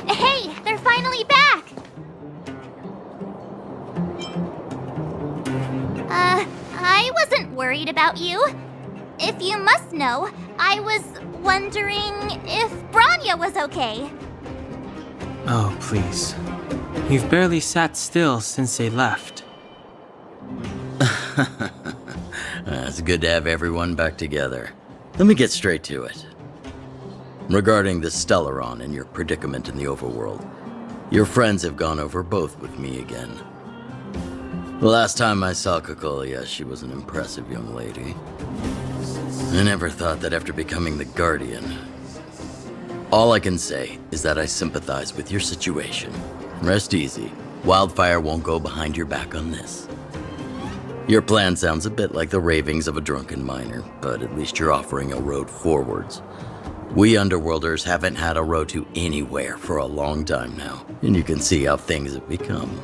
Hey, they're finally back! I wasn't worried about you. If you must know, I was wondering if Branya was okay. Oh, please. You've barely sat still since they left. It's good to have everyone back together. Let me get straight to it. Regarding the Stellaron and your predicament in the overworld, your friends have gone over both with me again. The last time I saw Cocolia, she was an impressive young lady. I never thought that after becoming the Guardian. All I can say is that I sympathize with your situation. Rest easy. Wildfire won't go behind your back on this. Your plan sounds a bit like the ravings of a drunken miner, but at least you're offering a road forwards. We Underworlders haven't had a road to anywhere for a long time now, and you can see how things have become.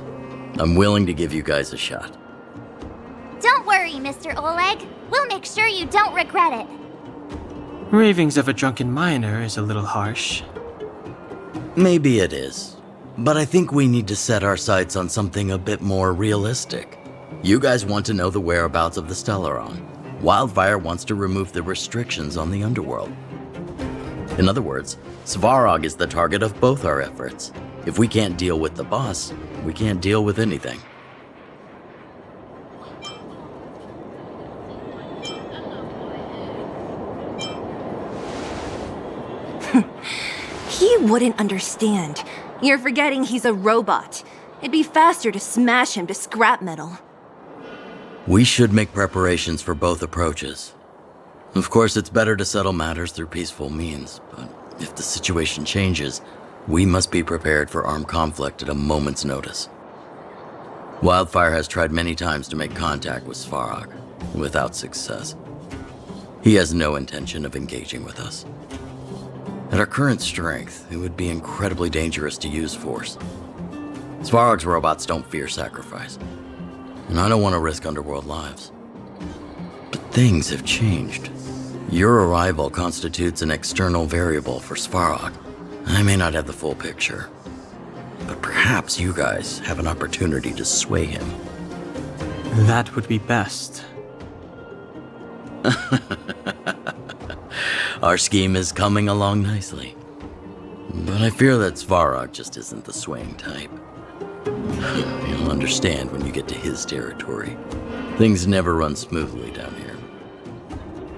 I'm willing to give you guys a shot. Don't worry, Mr. Oleg. We'll make sure you don't regret it. Ravings of a drunken miner is a little harsh. Maybe it is, but I think we need to set our sights on something a bit more realistic. You guys want to know the whereabouts of the Stellaron. Wildfire wants to remove the restrictions on the Underworld. In other words, Svarog is the target of both our efforts. If we can't deal with the boss, we can't deal with anything. He wouldn't understand. You're forgetting he's a robot. It'd be faster to smash him to scrap metal. We should make preparations for both approaches. Of course, it's better to settle matters through peaceful means, but if the situation changes, we must be prepared for armed conflict at a moment's notice. Wildfire has tried many times to make contact with Svarog, without success. He has no intention of engaging with us. At our current strength, it would be incredibly dangerous to use force. Svarog's robots don't fear sacrifice, and I don't want to risk Underworld lives. But things have changed. Your arrival constitutes an external variable for Svarog. I may not have the full picture, but perhaps you guys have an opportunity to sway him. That would be best. Our scheme is coming along nicely, but I fear that Svarog just isn't the swaying type. You'll understand when you get to his territory. Things never run smoothly down here.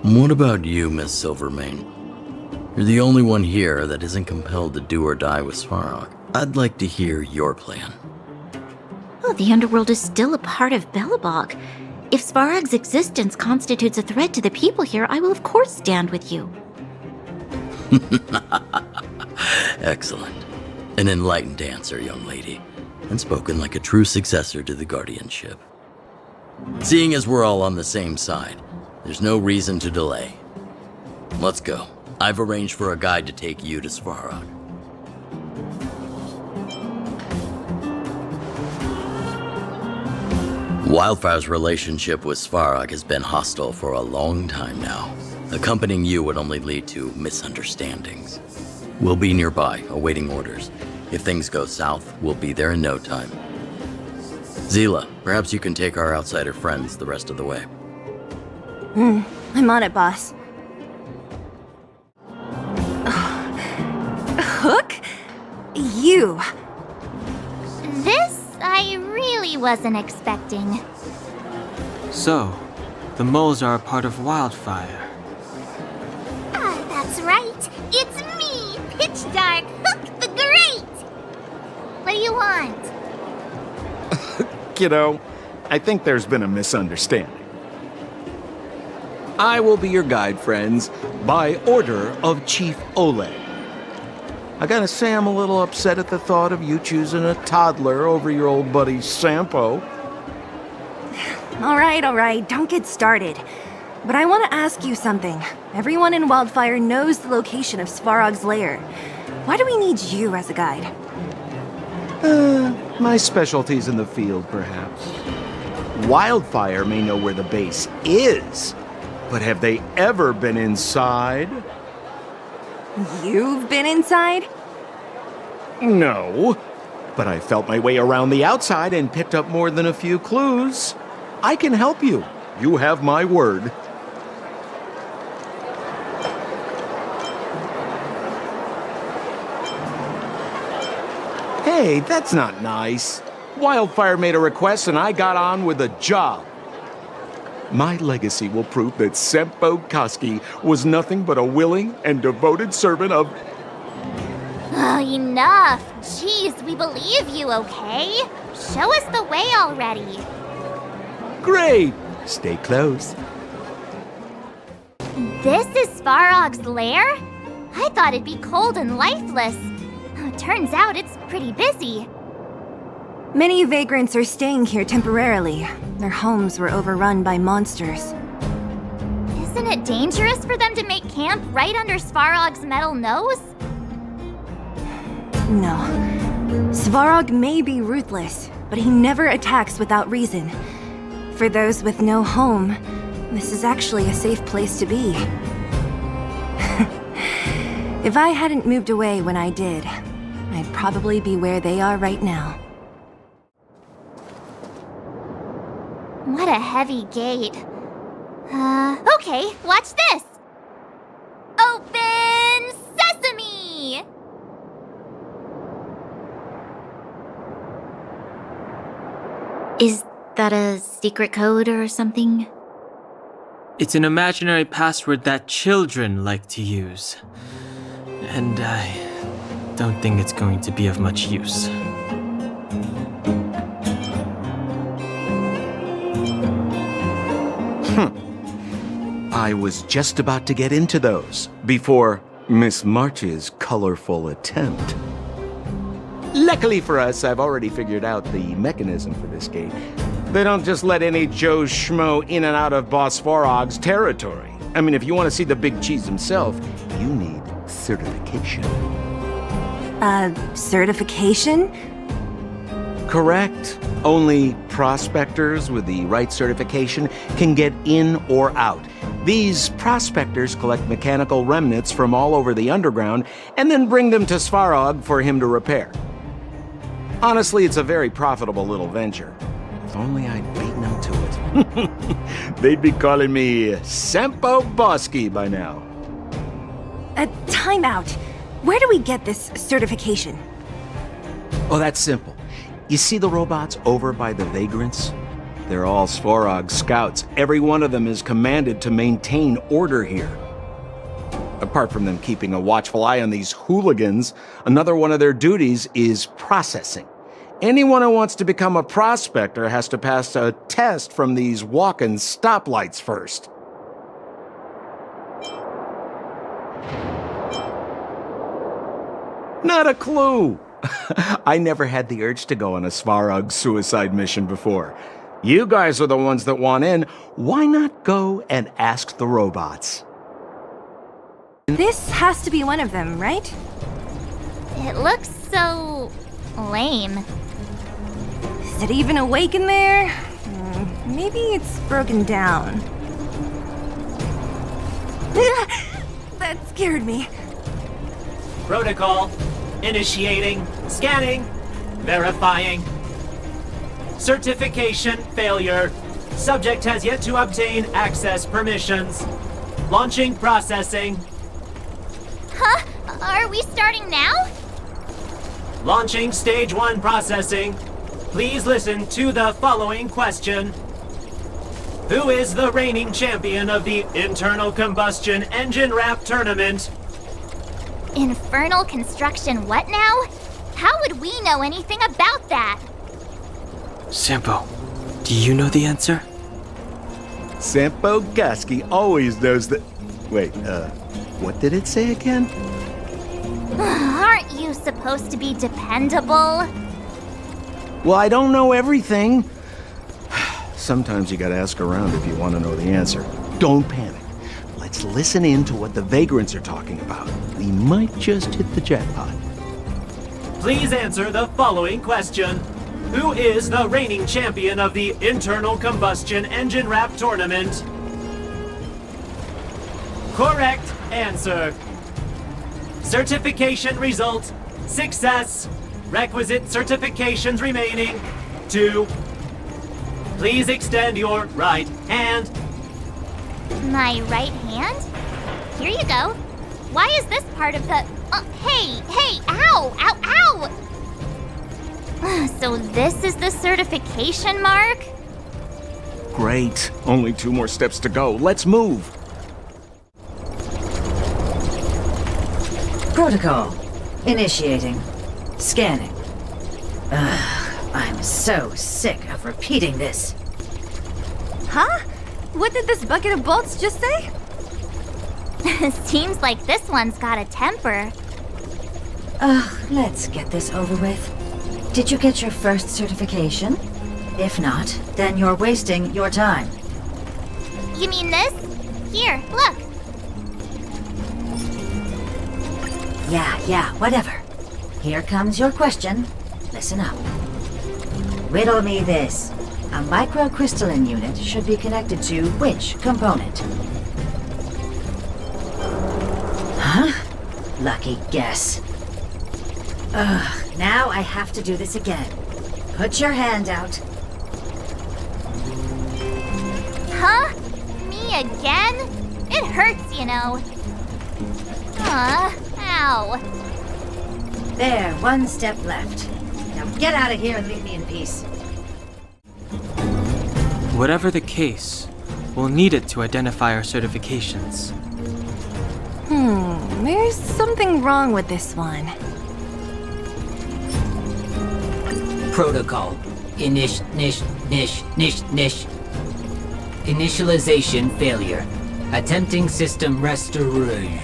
What about you, Miss Silvermane? You're the only one here that isn't compelled to do or die with Svarog. I'd like to hear your plan. Oh, the Underworld is still a part of Belobog. If Svarog's existence constitutes a threat to the people here, I will of course stand with you. Excellent. An enlightened answer, young lady, and spoken like a true successor to the guardianship. Seeing as we're all on the same side, there's no reason to delay. Let's go. I've arranged for a guide to take you to Svarog. Wildfire's relationship with Svarog has been hostile for a long time now. Accompanying you would only lead to misunderstandings. We'll be nearby, awaiting orders. If things go south, we'll be there in no time. Zila, perhaps you can take our outsider friends the rest of the way. I'm on it, boss. Hook? You. This I really wasn't expecting. So, the moles are a part of Wildfire. That's right. It's me, Pitch Dark Hook the Great. What do you want? Kiddo, I think there's been a misunderstanding. I will be your guide, friends, by order of Chief Oleg. I gotta say I'm a little upset at the thought of you choosing a toddler over your old buddy Sampo. All right, don't get started. But I want to ask you something. Everyone in Wildfire knows the location of Svarog's lair. Why do we need you as a guide? My specialty's in the field, perhaps. Wildfire may know where the base is, but have they ever been inside? You've been inside? No, but I felt my way around the outside and picked up more than a few clues. I can help you. You have my word. Hey, that's not nice. Wildfire made a request and I got on with the job. My legacy will prove that Sempo Koski was nothing but a willing and devoted servant of... Oh, enough. Jeez, we believe you, okay? Show us the way already. Great! Stay close. This is Svarog's lair? I thought it'd be cold and lifeless. Turns out it's pretty busy. Many vagrants are staying here temporarily. Their homes were overrun by monsters. Isn't it dangerous for them to make camp right under Svarog's metal nose? No. Svarog may be ruthless, but he never attacks without reason. For those with no home, this is actually a safe place to be. If I hadn't moved away when I did, I'd probably be where they are right now. What a heavy gate. Okay, watch this! Open sesame! Is that a secret code or something? It's an imaginary password that children like to use. And I don't think it's going to be of much use. I was just about to get into those before Miss March's colorful attempt. Luckily for us, I've already figured out the mechanism for this gate. They don't just let any Joe Schmo in and out of Boss Svarog's territory. I mean, if you want to see the big cheese himself, you need certification. Certification? Correct. Only prospectors with the right certification can get in or out. These prospectors collect mechanical remnants from all over the underground and then bring them to Svarog for him to repair. Honestly, it's a very profitable little venture. If only I'd beaten them to it. They'd be calling me Sempo Bosky by now. Time out. Where do we get this certification? Oh, that's simple. You see the robots over by the vagrants? They're all Svarog scouts. Every one of them is commanded to maintain order here. Apart from them keeping a watchful eye on these hooligans, another one of their duties is processing. Anyone who wants to become a prospector has to pass a test from these walk-in stoplights first. Not a clue. I never had the urge to go on a Svarog suicide mission before. You guys are the ones that want in. Why not go and ask the robots? This has to be one of them, right? It looks so... lame. Is it even awake in there? Maybe it's broken down. That scared me. Protocol. Initiating. Scanning. Verifying. Certification failure. Subject has yet to obtain access permissions. Launching processing. Huh? Are we starting now? Launching stage 1 processing. Please listen to the following question. Who is the reigning champion of the Internal Combustion Engine Wrap Tournament? Infernal construction what now? How would we know anything about that? Sampo, do you know the answer? Sempo Koski always knows that... Wait, what did it say again? Aren't you supposed to be dependable? Well, I don't know everything. Sometimes you gotta ask around if you want to know the answer. Don't panic. Let's listen in to what the vagrants are talking about. We might just hit the jackpot. Please answer the following question. Who is the reigning champion of the Internal Combustion Engine Wrap Tournament? Correct answer. Certification result, success. Requisite certifications remaining, 2. Please extend your right hand. My right hand? Here you go. Why is this part of the... hey, ow, ow, ow! So this is the certification mark? Great. Only 2 more steps to go. Let's move. Protocol. Initiating. Scanning. I'm so sick of repeating this. Huh? What did this bucket of bolts just say? Seems like this one's got a temper. Let's get this over with. Did you get your first certification? If not, then you're wasting your time. You mean this? Here, look. Yeah, whatever. Here comes your question. Listen up. Riddle me this. A microcrystalline unit should be connected to which component? Huh? Lucky guess. Now I have to do this again. Put your hand out. Huh? Me again? It hurts, you know. Ow. There, 1 step left. Now get out of here and leave me in peace. Whatever the case, we'll need it to identify our certifications. There's something wrong with this one. Protocol. Initialization failure. Attempting system restoration.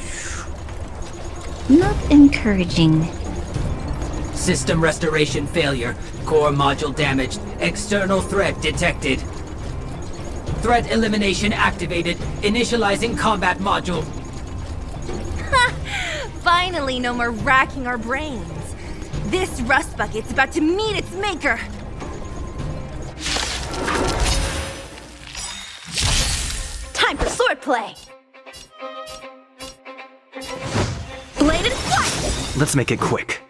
Not encouraging. System restoration failure. Core module damaged. External threat detected. Threat elimination activated. Initializing combat module. Finally, no more racking our brains. This rust bucket's about to meet its maker. Time for swordplay! Bladed flight! Let's make it quick.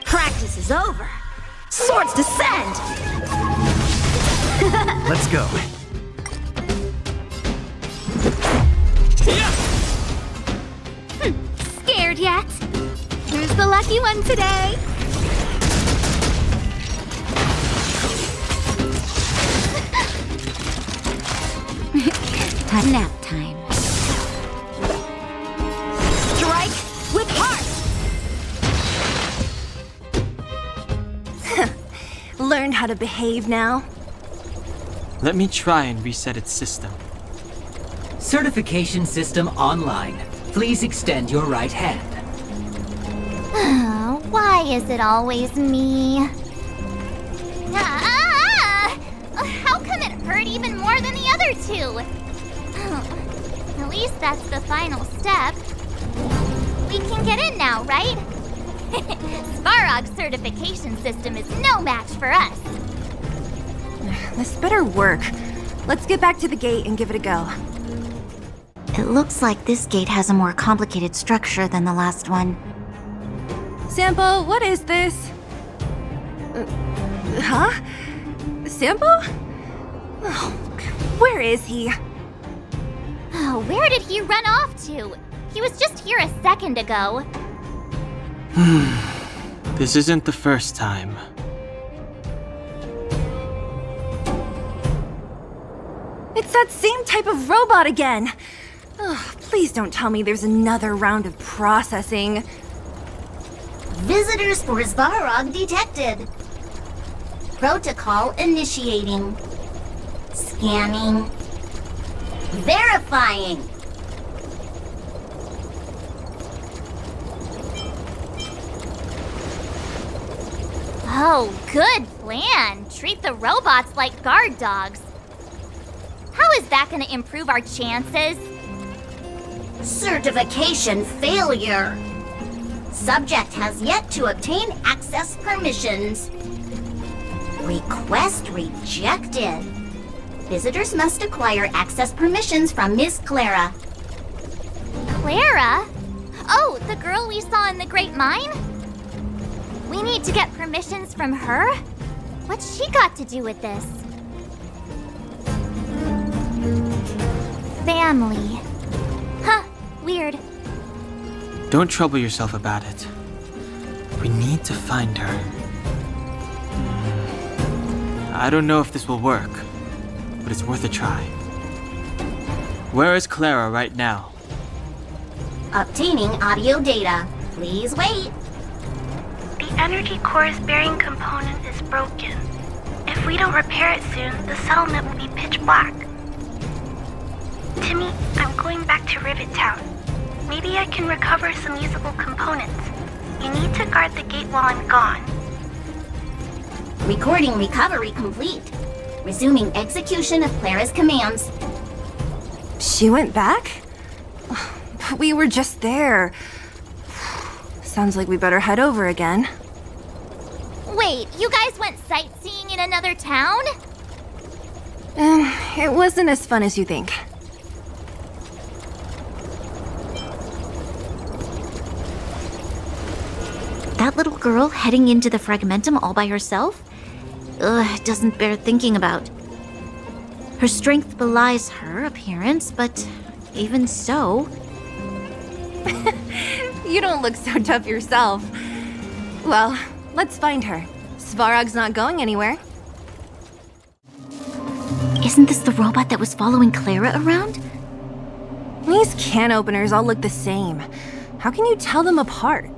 Practice is over! Swords descend! Let's go. Scared yet? Who's the lucky one today? Nap time. Strike with heart! Learned how to behave now? Let me try and reset its system. Certification system online. Please extend your right hand. Why is it always me? How come it hurt even more than the other 2? At least that's the final step. We can get in now, right? Svarog's certification system is no match for us. This better work. Let's get back to the gate and give it a go. It looks like this gate has a more complicated structure than the last one. Sample, what is this? Huh? Sample? Oh, where is he? Oh, where did he run off to? He was just here a second ago. This isn't the first time. It's that same type of robot again. Oh, please don't tell me there's another round of processing. Visitors for Svarog detected. Protocol initiating. Scanning. Verifying. Oh, good plan. Treat the robots like guard dogs. How is that going to improve our chances? Certification failure. Subject has yet to obtain access permissions. Request rejected. Visitors must acquire access permissions from Miss Clara. Clara? Oh, the girl we saw in the Great Mine? We need to get permissions from her? What's she got to do with this? Family. Huh, weird. Don't trouble yourself about it. We need to find her. I don't know if this will work, but it's worth a try. Where is Clara right now? Obtaining audio data. Please wait. The energy core's bearing component is broken. If we don't repair it soon, the settlement will be pitch black. Timmy, I'm going back to Rivet Town. Maybe I can recover some usable components. You need to guard the gate while I'm gone. Recording recovery complete. Resuming execution of Clara's commands. She went back? But we were just there. Sounds like we better head over again. Wait, you guys went sightseeing in another town? It wasn't as fun as you think. That little girl heading into the Fragmentum all by herself? It doesn't bear thinking about. Her strength belies her appearance, but even so... You don't look so tough yourself. Well, let's find her. Svarog's not going anywhere. Isn't this the robot that was following Clara around? These can openers all look the same. How can you tell them apart?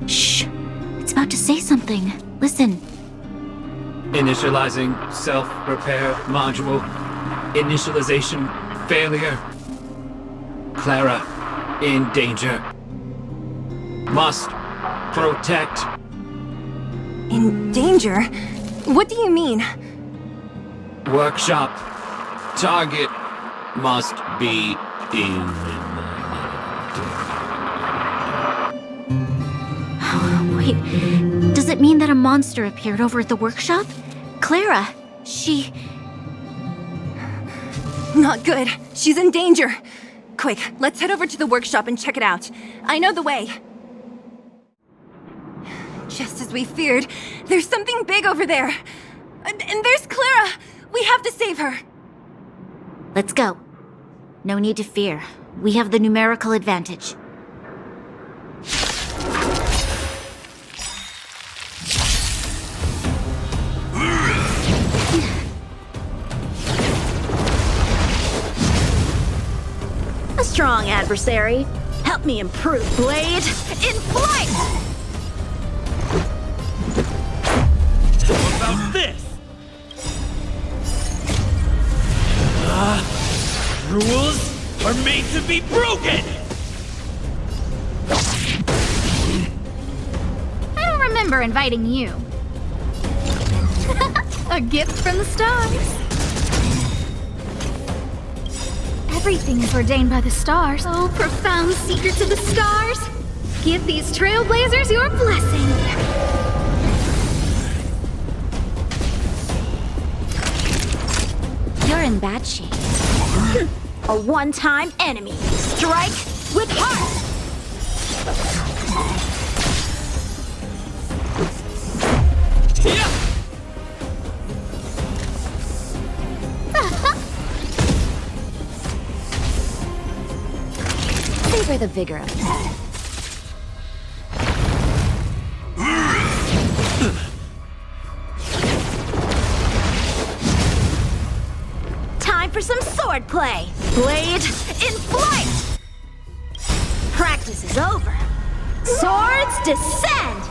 Shh! It's about to say something. Listen. Initializing self-repair module. Initialization failure. Clara in danger. Must protect. In danger? What do you mean? Workshop. Target must be eliminated. Wait, does it mean that a monster appeared over at the workshop? Clara, she... Not good. She's in danger. Quick, let's head over to the workshop and check it out. I know the way. Just as we feared, there's something big over there. And there's Clara. We have to save her. Let's go. No need to fear. We have the numerical advantage. A strong adversary. Help me improve, Blade. In flight! What about this? Rules are made to be broken! I don't remember inviting you. A gift from the stars. Everything is ordained by the stars. Oh, profound secrets of the stars. Give these trailblazers your blessing. You're in bad shape. A one-time enemy. Strike with heart! Savor the vigor of it. Time for some swordplay. Blade in flight! Practice is over. Swords descend!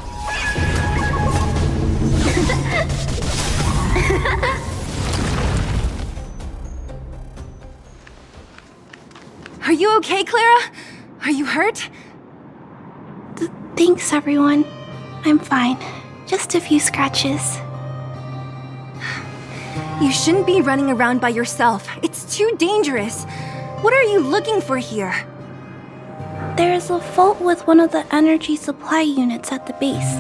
Are you okay, Clara? Are you hurt? Thanks, everyone. I'm fine. Just a few scratches. You shouldn't be running around by yourself. It's too dangerous. What are you looking for here? There is a fault with one of the energy supply units at the base.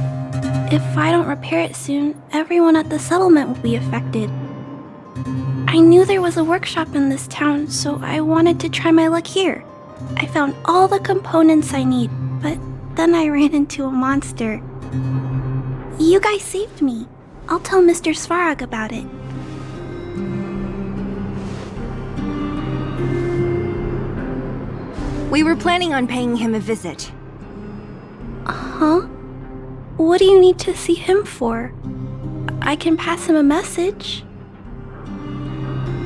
If I don't repair it soon, everyone at the settlement will be affected. I knew there was a workshop in this town, so I wanted to try my luck here. I found all the components I need, but then I ran into a monster. You guys saved me. I'll tell Mr. Svarog about it. We were planning on paying him a visit. Huh? What do you need to see him for? I can pass him a message.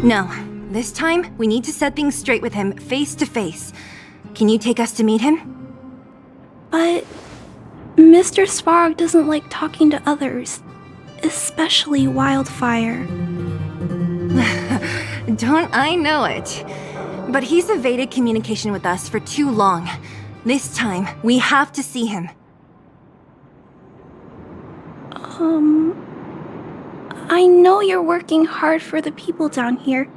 No, this time we need to set things straight with him face to face. Can you take us to meet him? But Mr. Svarog doesn't like talking to others, especially Wildfire. Don't I know it? But he's evaded communication with us for too long. This time, we have to see him. I know you're working hard for the people down here,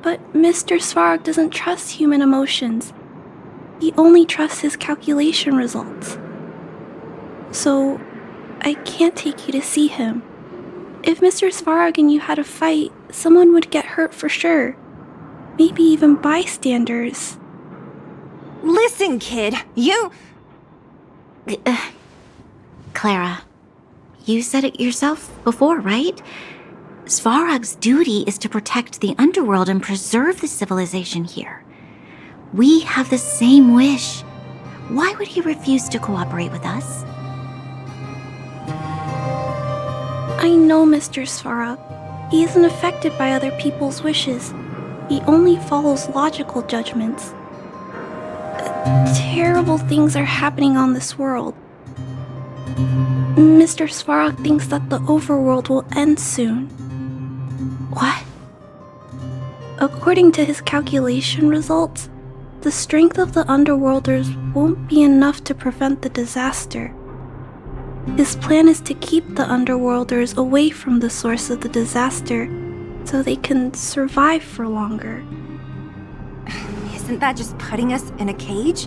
but Mr. Svarog doesn't trust human emotions. He only trusts his calculation results. So, I can't take you to see him. If Mr. Svarog and you had a fight, someone would get hurt for sure. Maybe even bystanders. Listen, kid, you... Clara, you said it yourself before, right? Svarog's duty is to protect the underworld and preserve the civilization here. We have the same wish. Why would he refuse to cooperate with us? I know Mr. Svarog. He isn't affected by other people's wishes. He only follows logical judgments. Terrible things are happening on this world. Mr. Svarog thinks that the overworld will end soon. What? According to his calculation results, the strength of the Underworlders won't be enough to prevent the disaster. His plan is to keep the Underworlders away from the source of the disaster so they can survive for longer. Isn't that just putting us in a cage?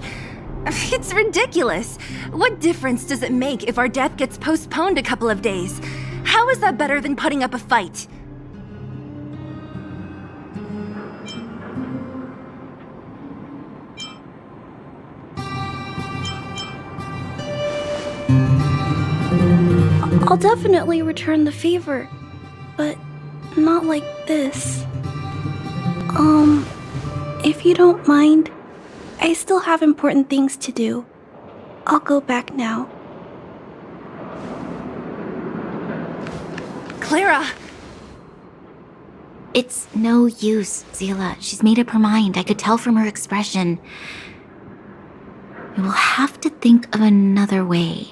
It's ridiculous. What difference does it make if our death gets postponed a couple of days? How is that better than putting up a fight? I'll definitely return the favor, but not like this. If you don't mind, I still have important things to do. I'll go back now. Clara! It's no use, Zila. She's made up her mind. I could tell from her expression. We will have to think of another way.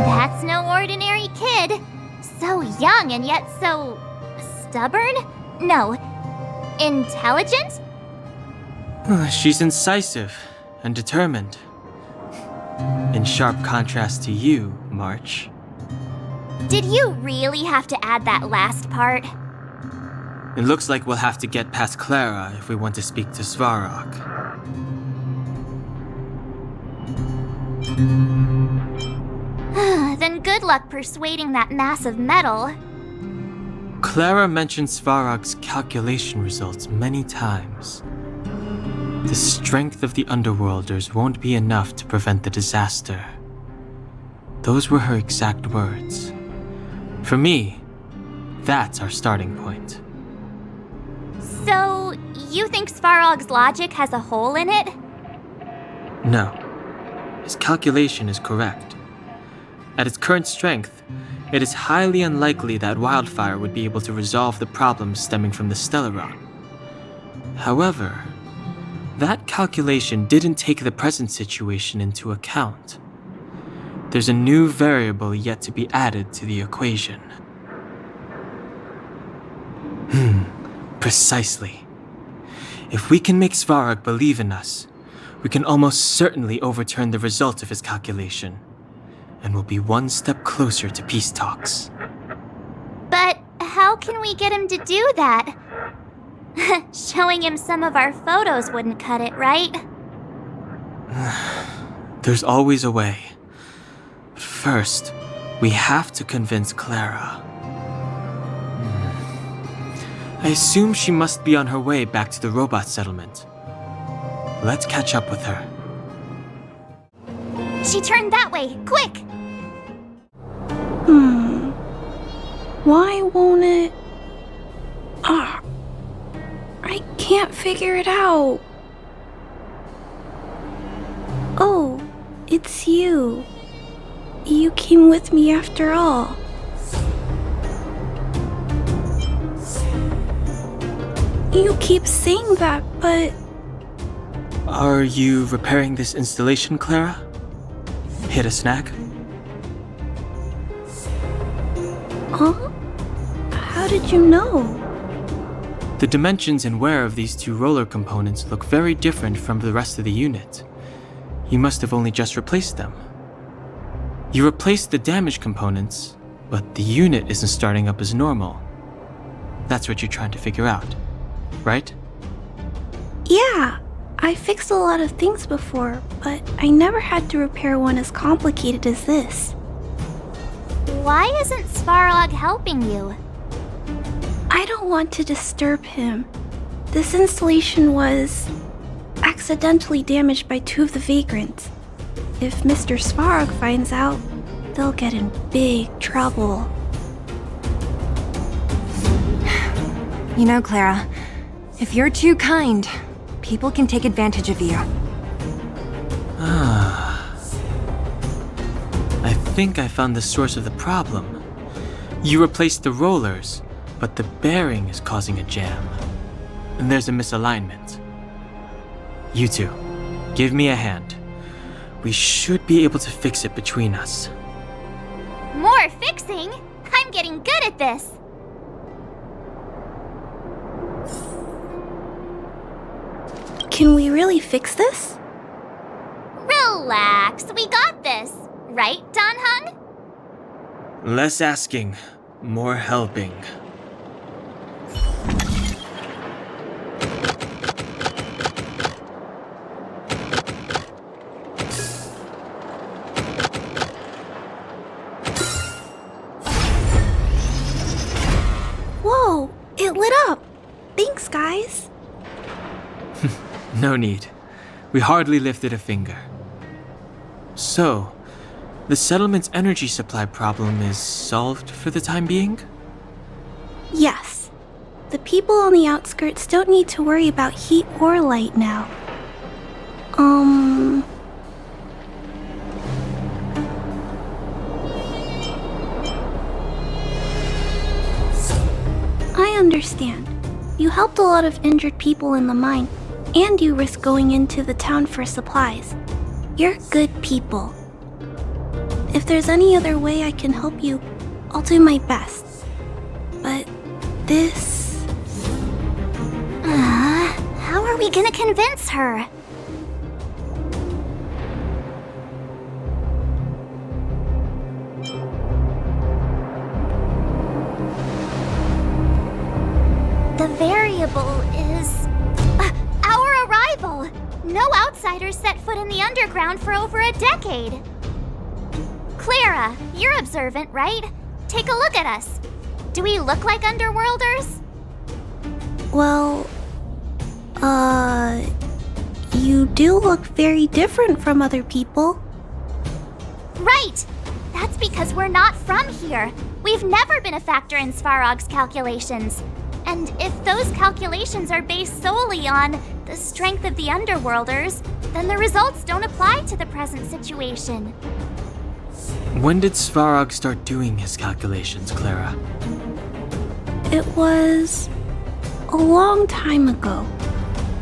That's no ordinary kid. So young and yet so... stubborn? No. Intelligent? She's incisive and determined. In sharp contrast to you, March. Did you really have to add that last part? It looks like we'll have to get past Clara if we want to speak to Svarog. Then good luck persuading that mass of metal. Clara mentioned Svarog's calculation results many times. The strength of the Underworlders won't be enough to prevent the disaster. Those were her exact words. For me, that's our starting point. So, you think Svarog's logic has a hole in it? No. His calculation is correct. At its current strength, it is highly unlikely that Wildfire would be able to resolve the problems stemming from the Stellaron. However, that calculation didn't take the present situation into account. There's a new variable yet to be added to the equation. Precisely. If we can make Svarog believe in us, we can almost certainly overturn the result of his calculation, and we'll be one step closer to peace talks. But how can we get him to do that? Showing him some of our photos wouldn't cut it, right? There's always a way. But first, we have to convince Clara. I assume she must be on her way back to the robot settlement. Let's catch up with her. She turned that way! Quick! Why won't it... I can't figure it out. Oh, it's you. You came with me after all. You keep saying that, but... Are you repairing this installation, Clara? Hit a snag? Huh? How did you know? The dimensions and wear of these two roller components look very different from the rest of the unit. You must have only just replaced them. You replaced the damaged components, but the unit isn't starting up as normal. That's what you're trying to figure out, right? Yeah, I fixed a lot of things before, but I never had to repair one as complicated as this. Why isn't Svarog helping you? I don't want to disturb him. This installation was accidentally damaged by two of the vagrants. If Mr. Svarog finds out, they'll get in big trouble. You know, Clara, if you're too kind, people can take advantage of you. I think I found the source of the problem. You replaced the rollers, but the bearing is causing a jam. And there's a misalignment. You two, give me a hand. We should be able to fix it between us. More fixing? I'm getting good at this! Can we really fix this? Relax, we got this! Right, Don Hung? Less asking, more helping. Whoa, it lit up! Thanks, guys. No need. We hardly lifted a finger. So, the settlement's energy supply problem is solved for the time being? Yes. The people on the outskirts don't need to worry about heat or light now. I understand. You helped a lot of injured people in the mine, and you risked going into the town for supplies. You're good people. If there's any other way I can help you, I'll do my best. But this... How are we gonna convince her? The variable is... our arrival! No outsiders set foot in the underground for over a decade. Clara, you're observant, right? Take a look at us. Do we look like underworlders? Well, you do look very different from other people. Right! That's because we're not from here. We've never been a factor in Svarog's calculations. And if those calculations are based solely on the strength of the underworlders, then the results don't apply to the present situation. When did Svarog start doing his calculations, Clara? It was a long time ago.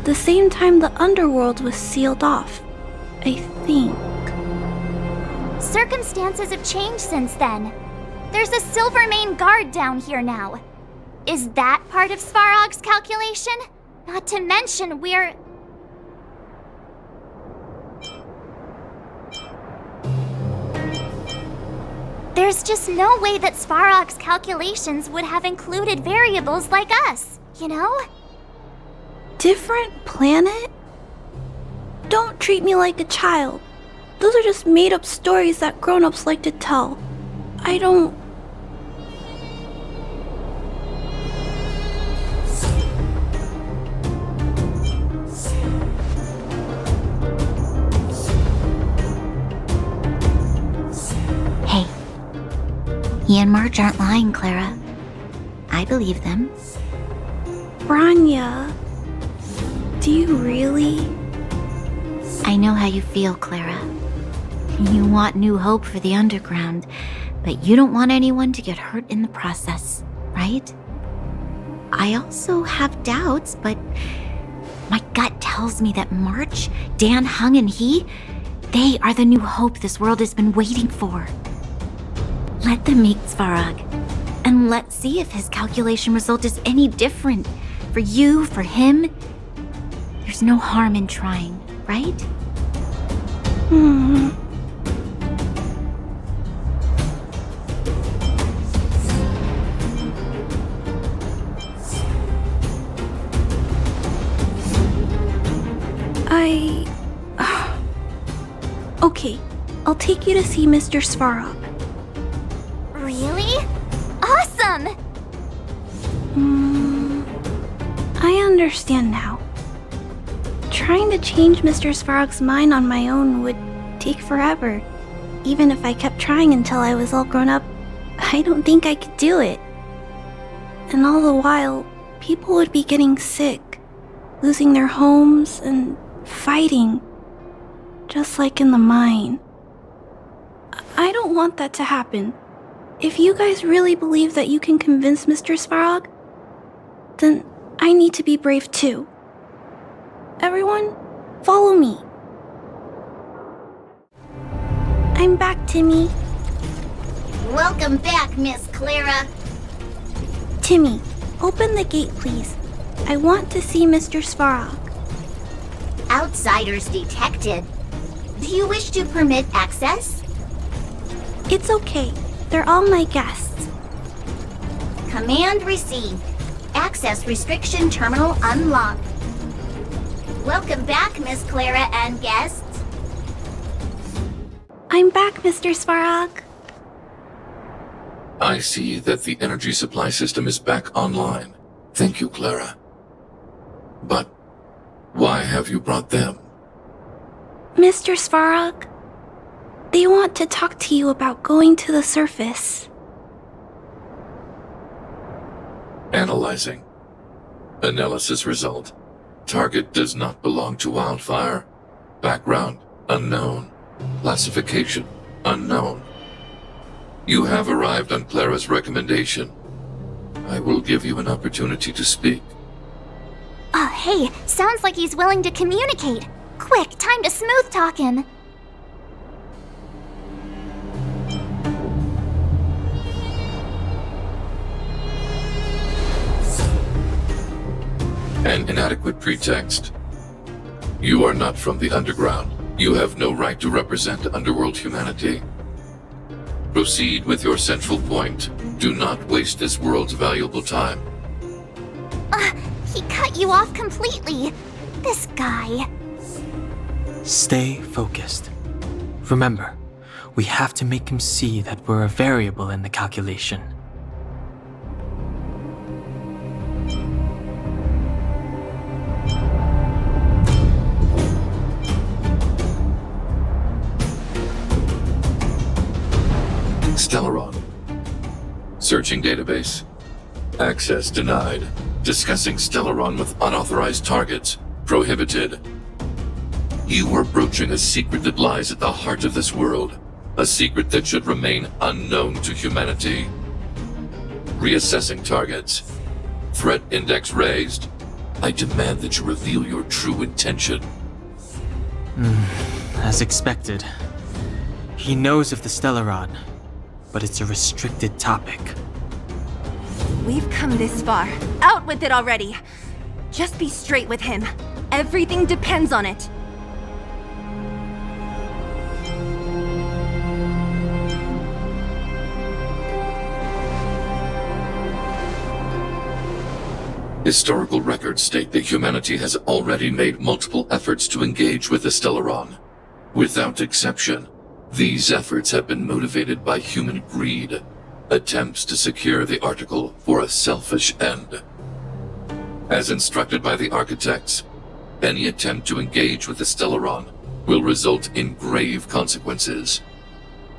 The same time the underworld was sealed off, I think. Circumstances have changed since then. There's a Silvermane guard down here now. Is that part of Svarog's calculation? Not to mention we're... There's just no way that Svarog's calculations would have included variables like us, you know? Different planet? Don't treat me like a child. Those are just made-up stories that grown-ups like to tell. I don't... He and March aren't lying, Clara. I believe them. Branya, do you really? I know how you feel, Clara. You want new hope for the underground, but you don't want anyone to get hurt in the process, right? I also have doubts, but my gut tells me that March, Dan Hung, and they are the new hope this world has been waiting for. Let them meet Svarog, and let's see if his calculation result is any different. For you, for him, there's no harm in trying, right? Okay, I'll take you to see Mr. Svarog. Really? Awesome! I understand now. Trying to change Mr. Svarog's mind on my own would take forever. Even if I kept trying until I was all grown up, I don't think I could do it. And all the while, people would be getting sick, losing their homes, and fighting. Just like in the mine. I don't want that to happen. If you guys really believe that you can convince Mr. Svarog, then I need to be brave too. Everyone, follow me. I'm back, Timmy. Welcome back, Miss Clara. Timmy, open the gate, please. I want to see Mr. Svarog. Outsiders detected. Do you wish to permit access? It's okay. They're all my guests. Command received. Access restriction terminal unlocked. Welcome back, Miss Clara and guests. I'm back, Mr. Svarog. I see that the energy supply system is back online. Thank you, Clara. But why have you brought them? Mr. Svarog, they want to talk to you about going to the surface. Analyzing. Analysis result. Target does not belong to Wildfire. Background unknown. Classification unknown. You have arrived on Clara's recommendation. I will give you an opportunity to speak. Oh, hey, sounds like he's willing to communicate. Quick, time to smooth talk him. An inadequate pretext. You are not from the underground. You have no right to represent underworld humanity. Proceed with your central point. Do not waste this world's valuable time. He cut you off completely. This guy. Stay focused. Remember, we have to make him see that we're a variable in the calculation. Stellaron. Searching database. Access denied. Discussing Stellaron with unauthorized targets. Prohibited. You are broaching a secret that lies at the heart of this world. A secret that should remain unknown to humanity. Reassessing targets. Threat index raised. I demand that you reveal your true intention. As expected. He knows of the Stellaron, but it's a restricted topic. We've come this far. Out with it already. Just be straight with him. Everything depends on it. Historical records state that humanity has already made multiple efforts to engage with the Stellaron. Without exception, these efforts have been motivated by human greed, attempts to secure the article for a selfish end. As instructed by the architects, any attempt to engage with the Stellaron will result in grave consequences.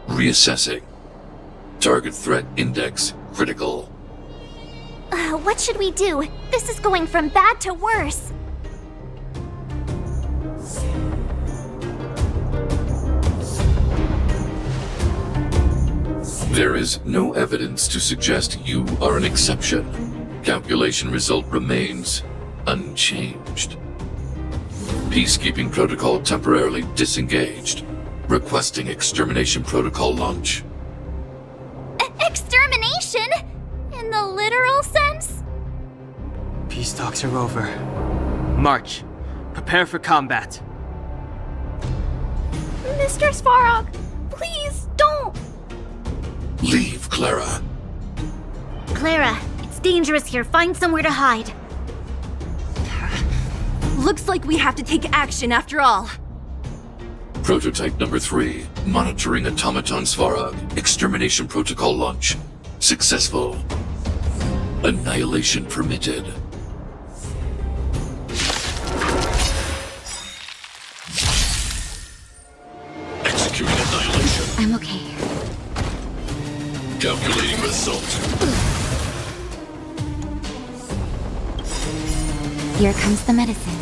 Reassessing. Target threat index critical. What should we do? This is going from bad to worse. There is no evidence to suggest you are an exception. Calculation result remains unchanged. Peacekeeping protocol temporarily disengaged. Requesting extermination protocol launch. Extermination? In the literal sense? Peace talks are over. March. Prepare for combat. Mr. Svarog, please don't! Leave, Clara. Clara, it's dangerous here. Find somewhere to hide. Looks like we have to take action after all. Prototype number 3. Monitoring automaton Svarog. Extermination protocol launch. Successful. Annihilation permitted. Executing annihilation. I'm okay. Calculating result. Here comes the medicine.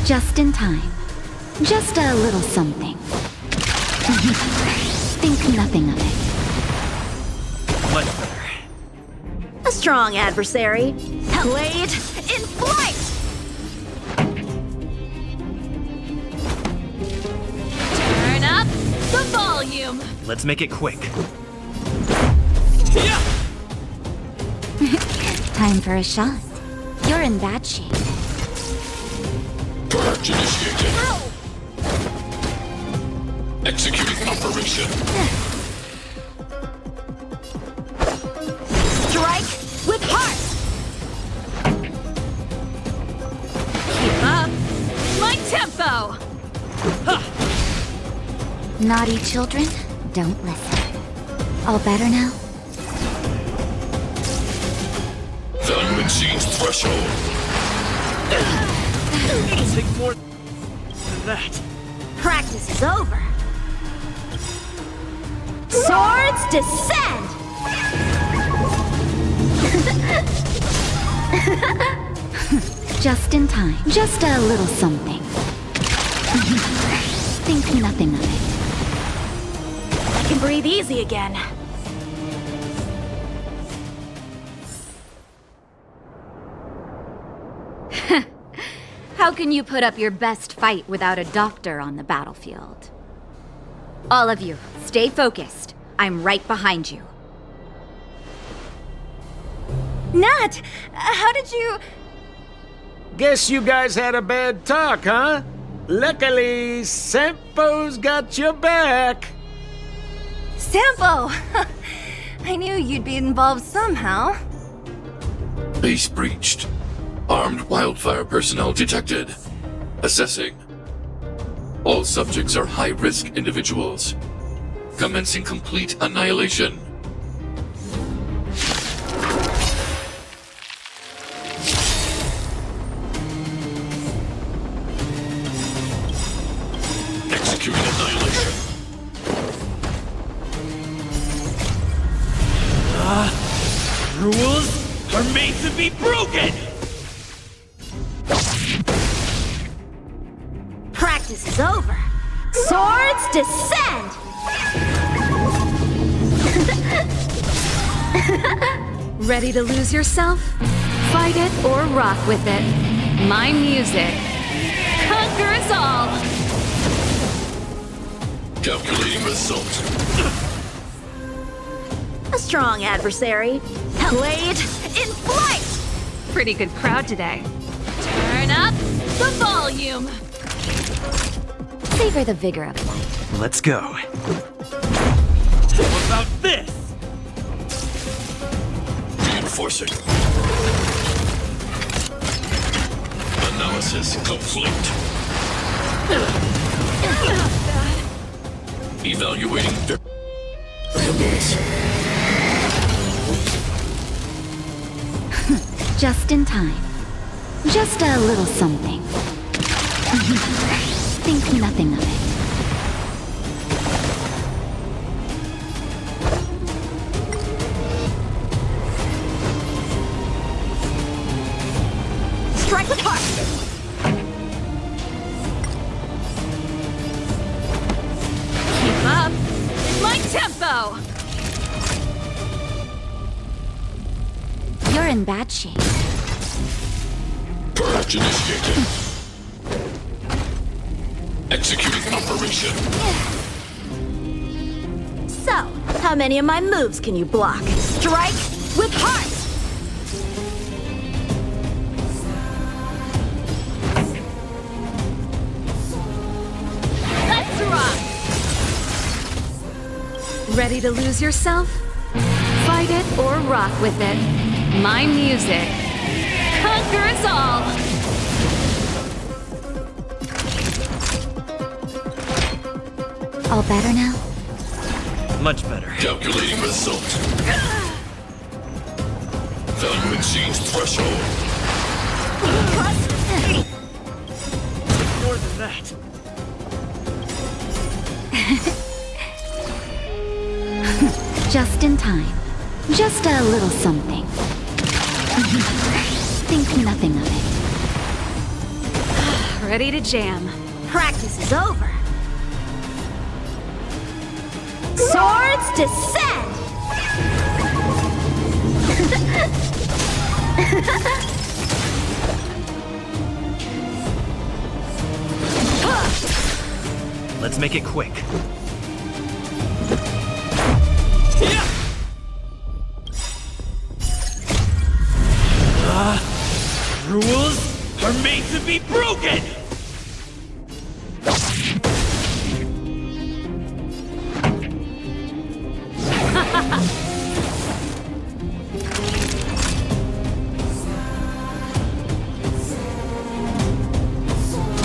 Just in time. Just a little something. Think nothing of it. Much better. A strong adversary. Blade in flight! Turn up the volume! Let's make it quick. Time for a shot. You're in bad shape. Purge initiated. Executing operation. Strike with heart! Keep up my tempo! Naughty children, don't listen. All better now? Value exceeds threshold. It'll take more than that. Practice is over. Swords descend! Just in time. Just a little something. Think nothing of it. I can breathe easy again. How can you put up your best fight without a doctor on the battlefield? All of you, stay focused. I'm right behind you. Nat, how did you... Guess you guys had a bad talk, huh? Luckily, Sampo's got your back. Sampo! I knew you'd be involved somehow. Base breached. Armed wildfire personnel detected. Assessing. All subjects are high-risk individuals. Commencing complete annihilation. Executing annihilation. Rules are made to be broken! Practice is over. Swords descend! Ready to lose yourself? Fight it or rock with it. My music. Conquer us all! Calculating result. A strong adversary. Blade in flight! Pretty good crowd today. Turn up the volume! Savor the vigor of life. Let's go. How about this? Reinforcing. Analysis complete. Evaluating variables. Just in time. Just a little something. Think nothing of it. in bad shape. Purge initiated. Executing operation. So, how many of my moves can you block? Strike with heart! Let's rock! Ready to lose yourself? Fight it or rock with it. My music conquers all! All better now? Much better. Calculating result. Value exceeds threshold. More than that. Just in time. Just a little something. Think nothing of it. Ready to jam. Practice is over. Swords descend! Let's make it quick. Rules are made to be broken!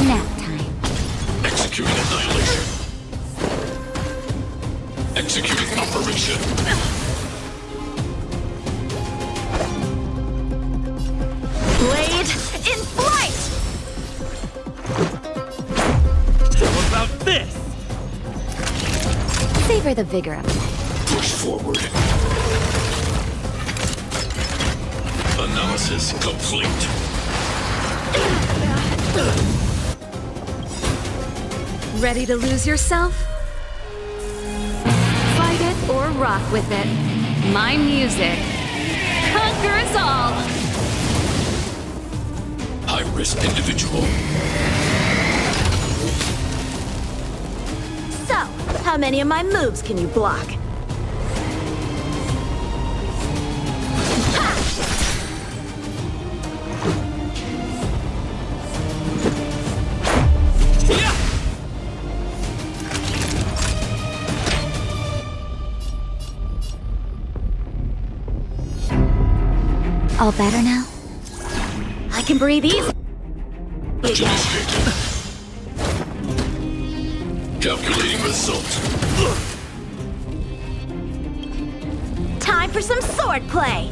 Nap time. Executing annihilation. Executing operation. Blade in flight! How about this? Savor the vigor of life. Push forward. Analysis complete. Ready to lose yourself? Fight it or rock with it. My music conquers all! High-risk individual. So, how many of my moves can you block? All better now? I can breathe easy. Initiated. Calculating result. Time for some sword play.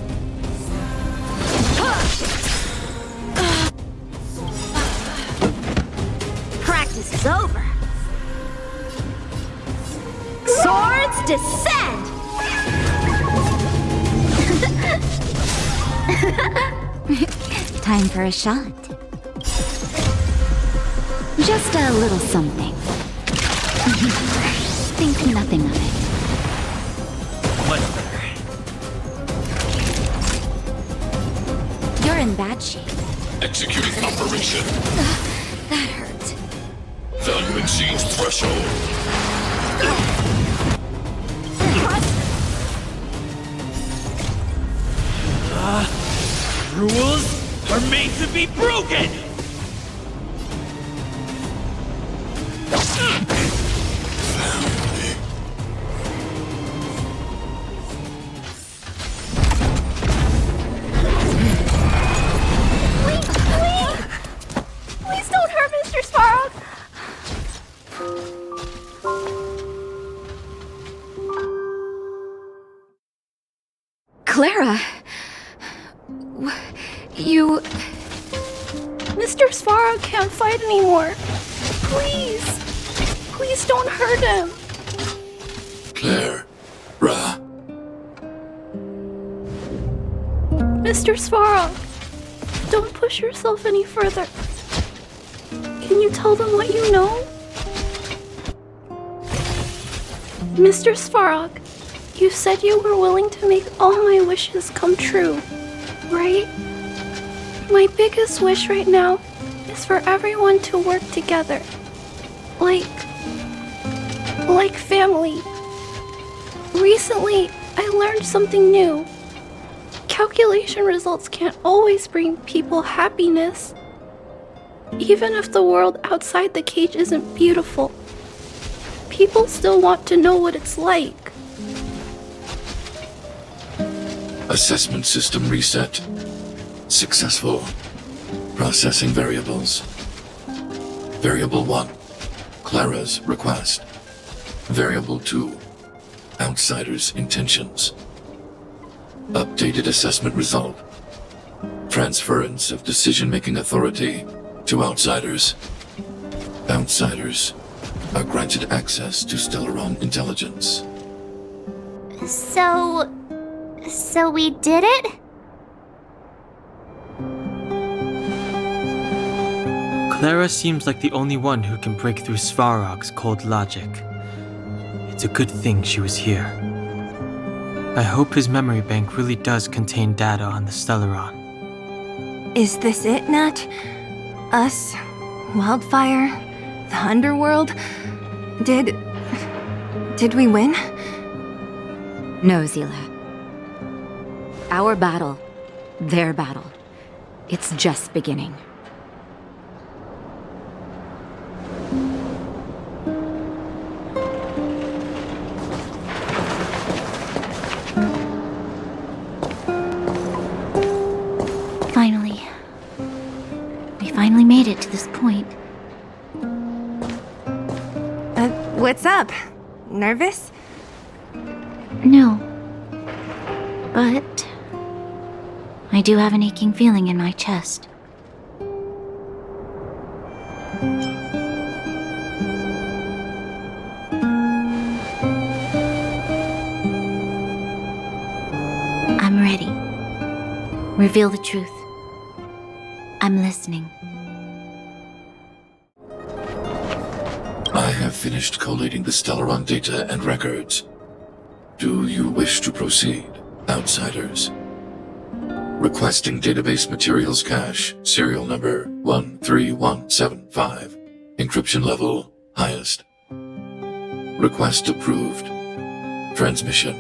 Practice is over. Swords descend! Time for a shot. Just a little something. Think nothing of it. Much better. You're in bad shape. Executing operation. That hurt. Value exceeds threshold. Rules are made to be broken! Please don't hurt Mr. Svarog! Clara! You... Mr. Svarog can't fight anymore. Please! Please don't hurt him! Claire. Ra. Mr. Svarog, don't push yourself any further. Can you tell them what you know? Mr. Svarog, you said you were willing to make all my wishes come true. right? My biggest wish right now is for everyone to work together. Like family. Recently, I learned something new. Calculation results can't always bring people happiness. Even if the world outside the cage isn't beautiful, people still want to know what it's like. Assessment system reset. Successful. Processing variables. Variable 1. Clara's request. Variable 2. Outsider's intentions. Updated assessment result. Transference of decision-making authority to outsiders. Outsiders are granted access to Stellaron intelligence. So we did it? Clara seems like the only one who can break through Svarog's cold logic. It's a good thing she was here. I hope his memory bank really does contain data on the Stellaron. Is this it, Nat? Us? Wildfire? The Underworld? Did we win? No, Zila. Our battle, their battle, it's just beginning. Finally made it to this point. What's up? Nervous? No. But I do have an aching feeling in my chest. I'm ready. Reveal the truth. I'm listening. I have finished collating the Stellaron data and records. Do you wish to proceed, outsiders? Requesting database materials cache, serial number 13175. Encryption level, highest. Request approved. Transmission.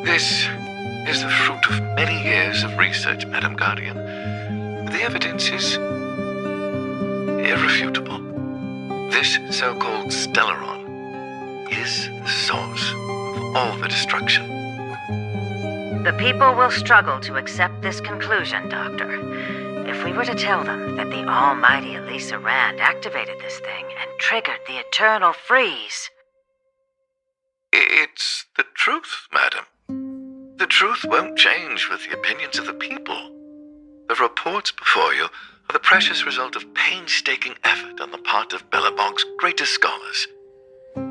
This is the fruit of many years of research, Madam Guardian. The evidence is irrefutable. This so-called Stellaron is the source of all the destruction. The people will struggle to accept this conclusion, Doctor. If we were to tell them that the almighty Elisa Rand activated this thing and triggered the eternal freeze. It's the truth, madam. The truth won't change with the opinions of the people. The reports before you are the precious result of painstaking effort on the part of Bellabog's greatest scholars.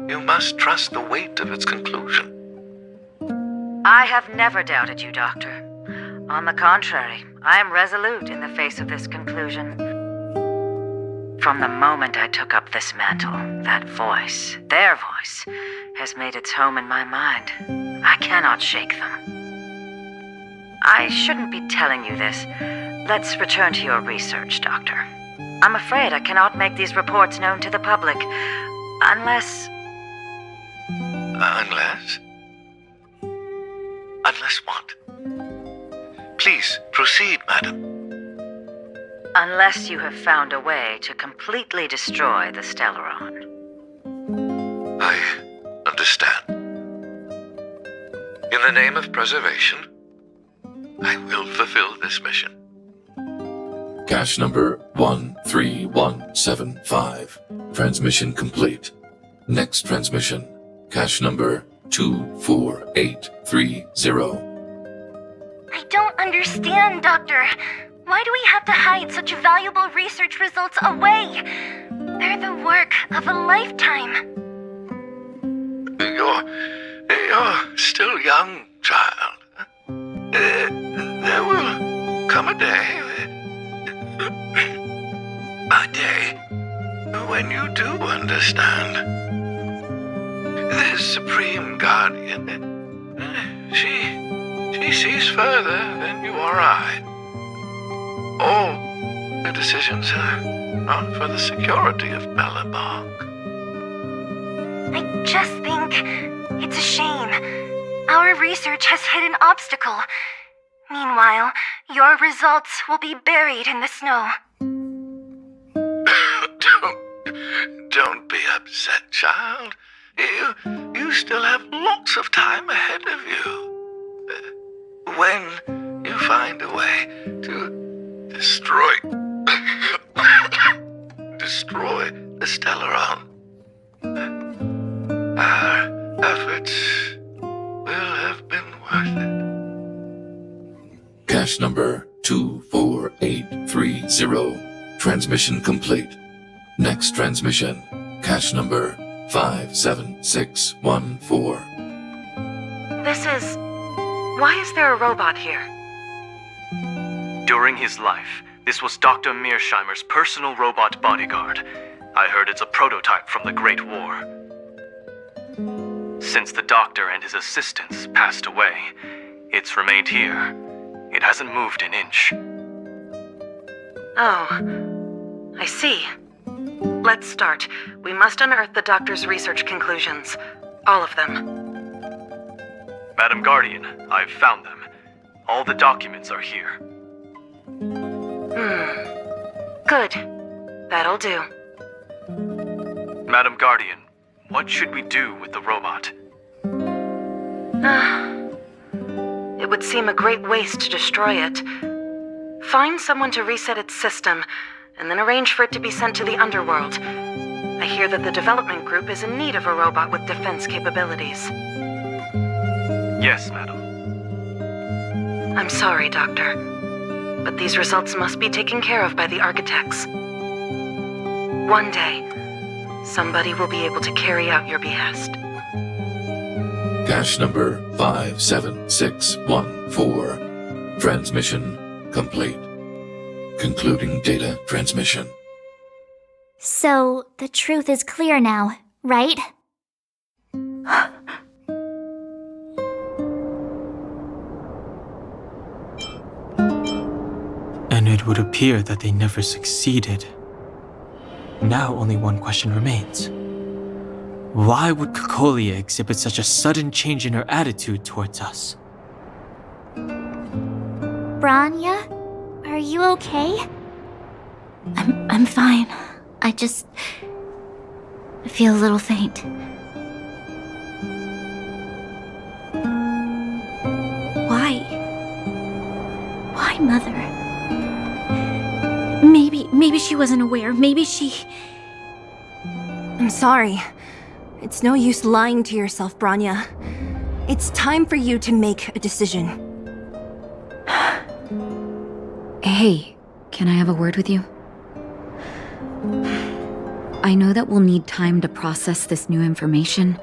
You must trust the weight of its conclusion. I have never doubted you, Doctor. On the contrary, I am resolute in the face of this conclusion. From the moment I took up this mantle, that voice, their voice, has made its home in my mind. I cannot shake them. I shouldn't be telling you this. Let's return to your research, Doctor. I'm afraid I cannot make these reports known to the public, unless... Unless? Unless what? Please, proceed, madam. Unless you have found a way to completely destroy the Stellaron. I understand. In the name of preservation, I will fulfill this mission. Cache number 13175. Transmission complete. Next transmission. Cache number 24830. I don't understand, Doctor. Why do we have to hide such valuable research results away? They're the work of a lifetime. You're still young, child. There will come a day, when you do understand. This Supreme Guardian, she She sees further than you or I. All her decisions are not for the security of Belobog. I just think it's a shame. Our research has hit an obstacle. Meanwhile, your results will be buried in the snow. Don't be upset, child. You still have lots of time ahead of you. When you find a way to destroy the Stellaron, our efforts will have been worth it. Cache number 24830. Transmission complete. Next transmission. Cache number 57614. This is... Why is there a robot here? During his life, this was Dr. Mearsheimer's personal robot bodyguard. I heard it's a prototype from the Great War. Since the doctor and his assistants passed away, it's remained here. It hasn't moved an inch. Oh, I see. Let's start. We must unearth the doctor's research conclusions. All of them. Madam Guardian, I've found them. All the documents are here. Good. That'll do. Madam Guardian, what should we do with the robot? It would seem a great waste to destroy it. Find someone to reset its system, and then arrange for it to be sent to the underworld. I hear that the development group is in need of a robot with defense capabilities. Yes, madam. I'm sorry, Doctor, but these results must be taken care of by the architects. One day, somebody will be able to carry out your behest. Cache number 57614. Transmission complete. Concluding data transmission. So, the truth is clear now, right? And it would appear that they never succeeded. Now only one question remains. Why would Cocolia exhibit such a sudden change in her attitude towards us? Branya, are you okay? I'm fine. I feel a little faint. Why, Mother? Maybe she wasn't aware. Maybe she... I'm sorry. It's no use lying to yourself, Branya. It's time for you to make a decision. Hey, can I have a word with you? I know that we'll need time to process this new information,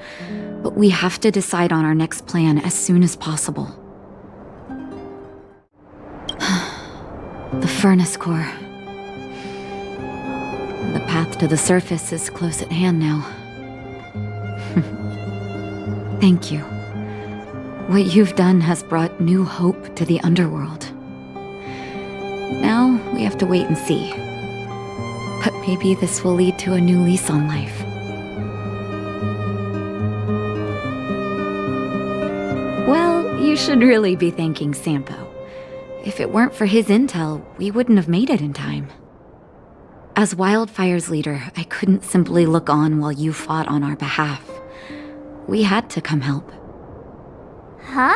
but we have to decide on our next plan as soon as possible. The furnace core. The path to the surface is close at hand now. Thank you. What you've done has brought new hope to the underworld. Now we have to wait and see. But maybe this will lead to a new lease on life. Well, you should really be thanking Sampo. If it weren't for his intel, we wouldn't have made it in time. As Wildfire's leader, I couldn't simply look on while you fought on our behalf. We had to come help. Huh?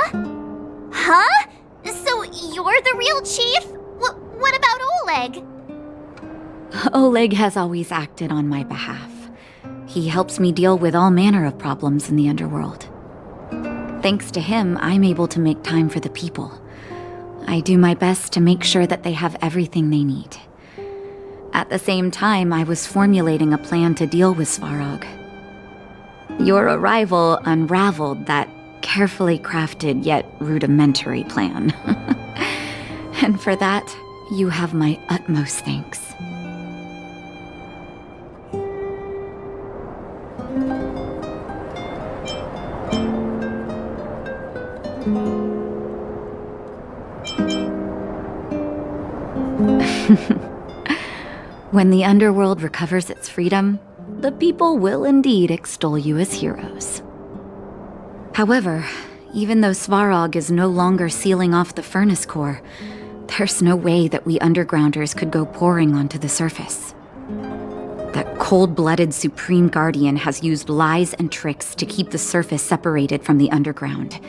Huh? So you're the real chief? What about Oleg? Oleg has always acted on my behalf. He helps me deal with all manner of problems in the underworld. Thanks to him, I'm able to make time for the people. I do my best to make sure that they have everything they need. At the same time, I was formulating a plan to deal with Svarog. Your arrival unraveled that carefully crafted yet rudimentary plan. And for that, you have my utmost thanks. When the underworld recovers its freedom, the people will indeed extol you as heroes. However, even though Svarog is no longer sealing off the furnace core, there's no way that we undergrounders could go pouring onto the surface. That cold-blooded Supreme Guardian has used lies and tricks to keep the surface separated from the underground.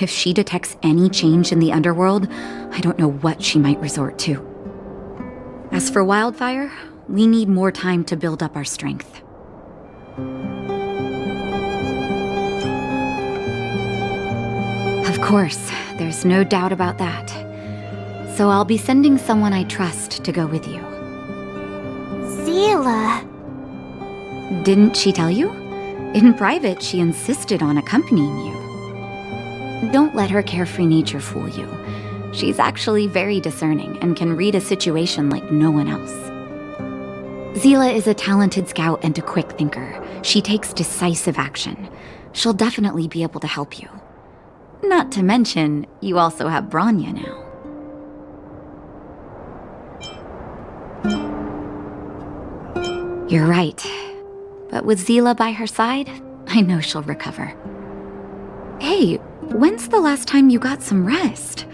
If she detects any change in the underworld, I don't know what she might resort to. As for Wildfire, we need more time to build up our strength. Of course, there's no doubt about that. So I'll be sending someone I trust to go with you. Zila. Didn't she tell you? In private, she insisted on accompanying you. Don't let her carefree nature fool you. She's actually very discerning and can read a situation like no one else. Zila is a talented scout and a quick thinker. She takes decisive action. She'll definitely be able to help you. Not to mention, you also have Branya now. You're right. But with Zila by her side, I know she'll recover. Hey, when's the last time you got some rest?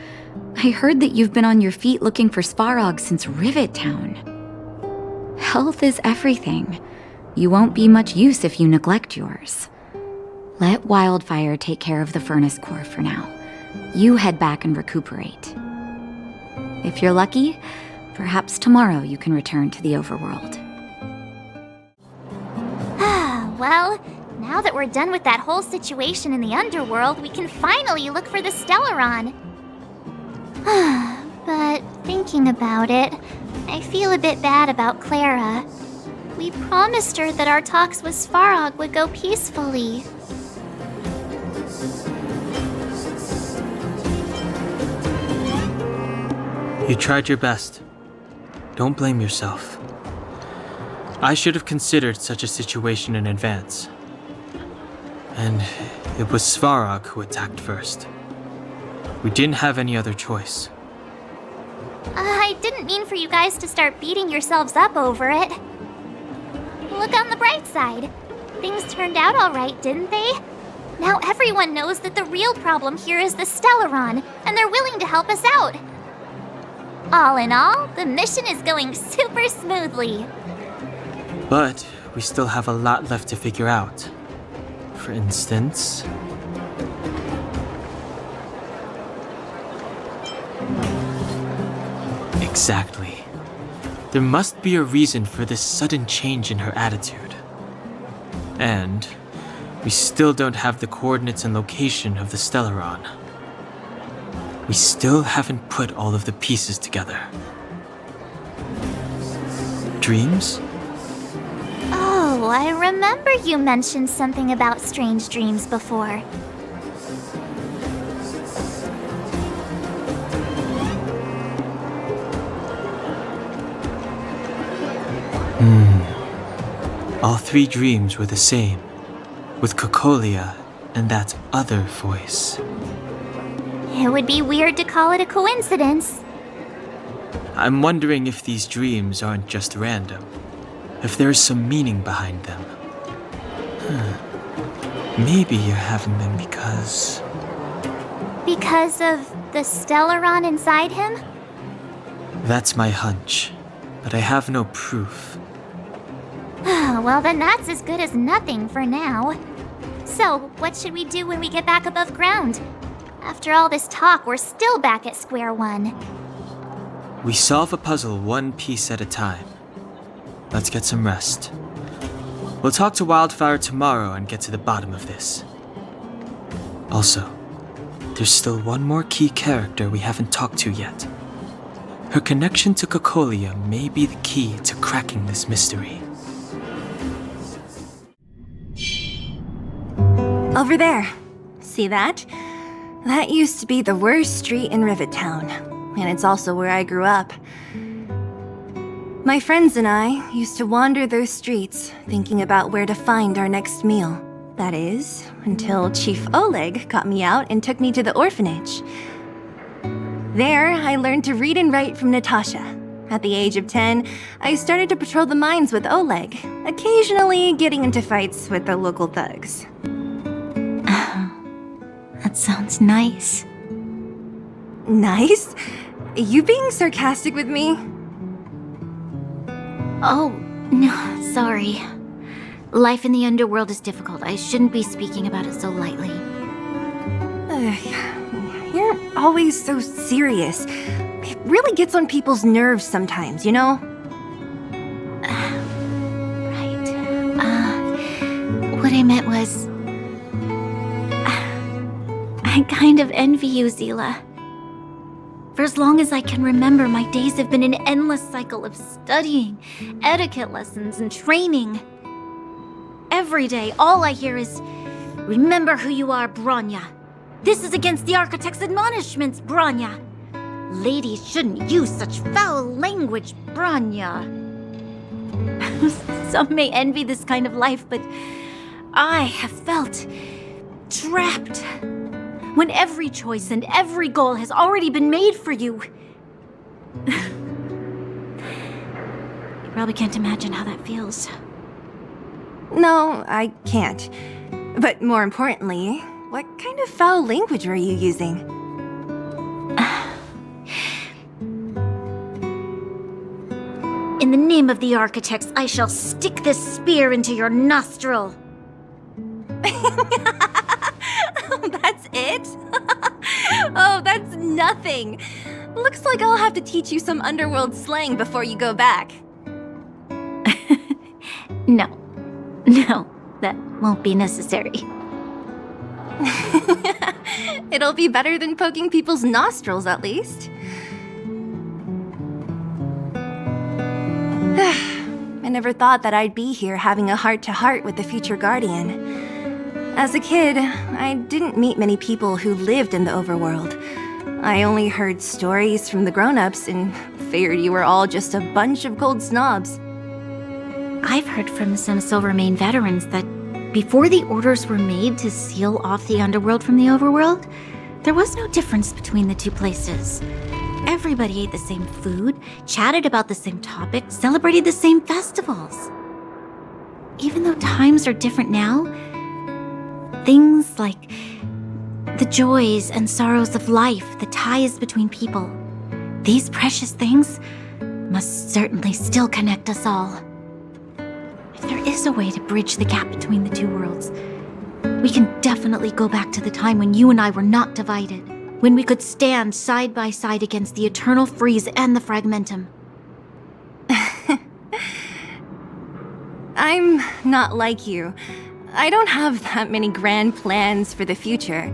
I heard that you've been on your feet looking for Svarog since Rivet Town. Health is everything. You won't be much use if you neglect yours. Let Wildfire take care of the furnace core for now. You head back and recuperate. If you're lucky, perhaps tomorrow you can return to the overworld. Well, now that we're done with that whole situation in the underworld, we can finally look for the Stellaron. But thinking about it, I feel a bit bad about Clara. We promised her that our talks with Svarog would go peacefully. You tried your best. Don't blame yourself. I should have considered such a situation in advance. And it was Svarog who attacked first. We didn't have any other choice. I didn't mean for you guys to start beating yourselves up over it. Look on the bright side. Things turned out all right, didn't they? Now everyone knows that the real problem here is the Stellaron, and they're willing to help us out. All in all, the mission is going super smoothly. But we still have a lot left to figure out. For instance... Exactly. There must be a reason for this sudden change in her attitude. And we still don't have the coordinates and location of the Stellaron. We still haven't put all of the pieces together. Dreams? Oh, I remember you mentioned something about strange dreams before. All three dreams were the same, with Cocolia and that other voice. It would be weird to call it a coincidence. I'm wondering if these dreams aren't just random, if there's some meaning behind them. Maybe you're having them because... Because of the Stellaron inside him? That's my hunch, but I have no proof. Well, then that's as good as nothing for now. So, what should we do when we get back above ground? After all this talk, we're still back at square one. We solve a puzzle one piece at a time. Let's get some rest. We'll talk to Wildfire tomorrow and get to the bottom of this. Also, there's still one more key character we haven't talked to yet. Her connection to Cocolia may be the key to cracking this mystery. Over there. See that? That used to be the worst street in Rivet Town, and it's also where I grew up. My friends and I used to wander those streets, thinking about where to find our next meal. That is, until Chief Oleg got me out and took me to the orphanage. There, I learned to read and write from Natasha. At the age of 10, I started to patrol the mines with Oleg, occasionally getting into fights with the local thugs. That sounds nice. Nice? You being sarcastic with me? Oh, no, sorry. Life in the underworld is difficult. I shouldn't be speaking about it so lightly. You're always so serious. It really gets on people's nerves sometimes, you know? Right. What I meant was... I kind of envy you, Zila. For as long as I can remember, my days have been an endless cycle of studying, etiquette lessons, and training. Every day, all I hear is, "Remember who you are, Bronya. This is against the Architect's admonishments, Bronya. Ladies shouldn't use such foul language, Bronya." Some may envy this kind of life, but I have felt trapped. When every choice and every goal has already been made for you. You probably can't imagine how that feels. No, I can't. But more importantly, what kind of foul language are you using? In the name of the Architects, I shall stick this spear into your nostril. That's it? Oh, that's nothing. Looks like I'll have to teach you some underworld slang before you go back. No, that won't be necessary. It'll be better than poking people's nostrils, at least. I never thought that I'd be here having a heart-to-heart with the future Guardian. As a kid, I didn't meet many people who lived in the overworld. I only heard stories from the grown-ups and figured you were all just a bunch of cold snobs. I've heard from some Silvermane veterans that before the orders were made to seal off the underworld from the overworld, there was no difference between the two places. Everybody ate the same food, chatted about the same topics, celebrated the same festivals. Even though times are different now, things like the joys and sorrows of life, the ties between people, these precious things must certainly still connect us all. If there is a way to bridge the gap between the two worlds, we can definitely go back to the time when you and I were not divided, when we could stand side by side against the Eternal Freeze and the Fragmentum. I'm not like you. I don't have that many grand plans for the future.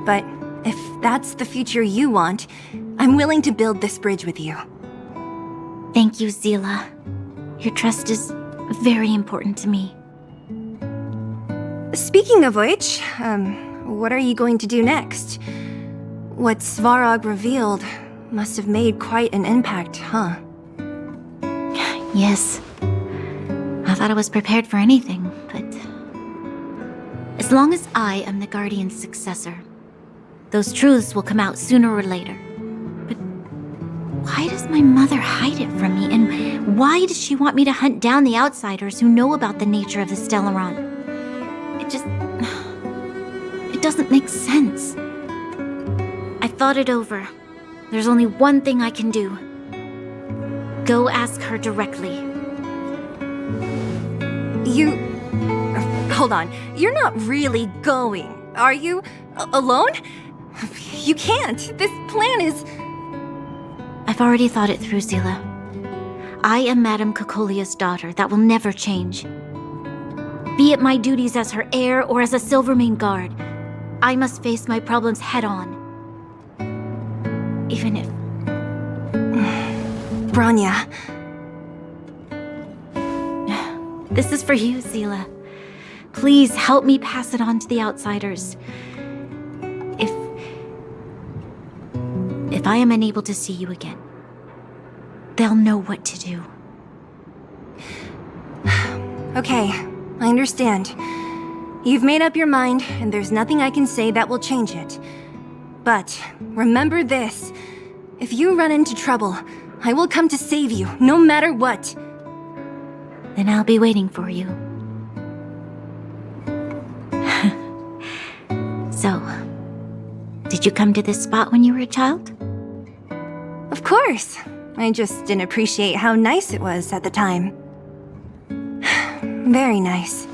But if that's the future you want, I'm willing to build this bridge with you. Thank you, Zila. Your trust is very important to me. Speaking of which, what are you going to do next? What Svarog revealed must have made quite an impact, huh? Yes. I thought I was prepared for anything, but... as long as I am the Guardian's successor, those truths will come out sooner or later. But why does my mother hide it from me? And why does she want me to hunt down the outsiders who know about the nature of the Stellaron? It doesn't make sense. I thought it over. There's only one thing I can do. Go ask her directly. Hold on. You're not really going, are you? Alone? You can't. This plan is... I've already thought it through, Zila. I am Madame Cocolia's daughter. That will never change. Be it my duties as her heir or as a Silvermane guard, I must face my problems head-on. Even if... Bronya. This is for you, Zila. Please help me pass it on to the outsiders. If I am unable to see you again, they'll know what to do. Okay, I understand. You've made up your mind, and there's nothing I can say that will change it. But remember this. If you run into trouble, I will come to save you, no matter what. Then I'll be waiting for you. So, did you come to this spot when you were a child? Of course. I just didn't appreciate how nice it was at the time. Very nice.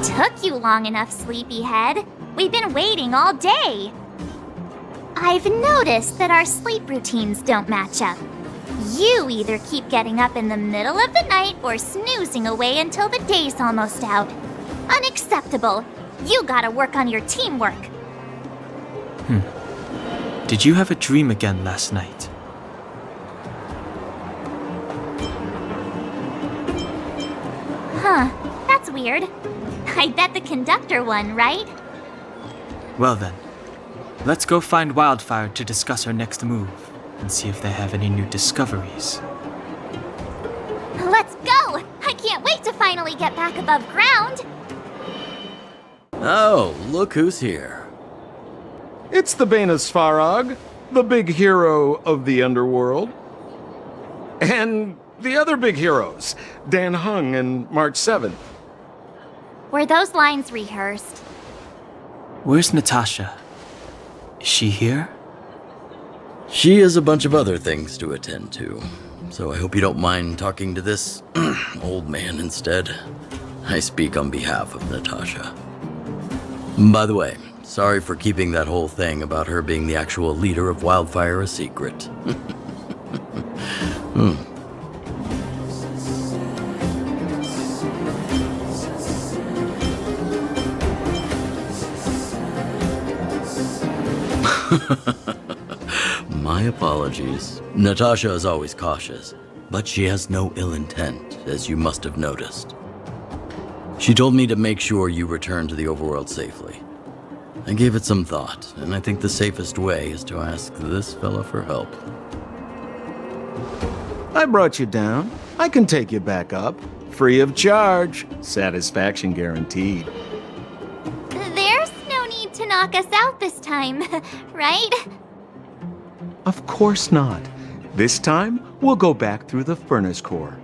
Took you long enough, sleepyhead. We've been waiting all day. I've noticed that our sleep routines don't match up. You either keep getting up in the middle of the night or snoozing away until the day's almost out. Unacceptable. You gotta work on your teamwork. Did you have a dream again last night? Huh, that's weird. I bet the conductor won, right? Well then, let's go find Wildfire to discuss our next move and see if they have any new discoveries. Let's go! I can't wait to finally get back above ground! Oh, look who's here. It's the Bane of Svarog, the big hero of the underworld. And the other big heroes, Dan Hung and March 7th. Were those lines rehearsed? Where's Natasha? Is she here? She has a bunch of other things to attend to, so I hope you don't mind talking to this old man instead. I speak on behalf of Natasha. By the way, sorry for keeping that whole thing about her being the actual leader of Wildfire a secret. My apologies. Natasha is always cautious, but she has no ill intent, as you must have noticed. She told me to make sure you return to the overworld safely. I gave it some thought, and I think the safest way is to ask this fella for help. I brought you down. I can take you back up. Free of charge. Satisfaction guaranteed. There's no need to knock us out this time, right? Of course not. This time, we'll go back through the furnace core.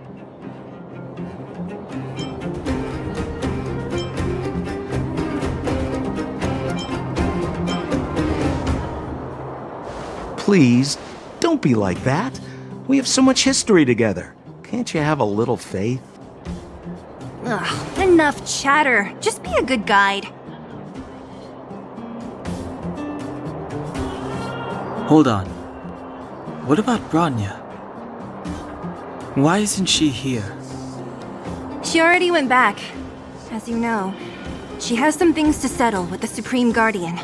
Please, don't be like that. We have so much history together. Can't you have a little faith? Ugh, enough chatter. Just be a good guide. Hold on. What about Bronya? Why isn't she here? She already went back. As you know, she has some things to settle with the Supreme Guardian.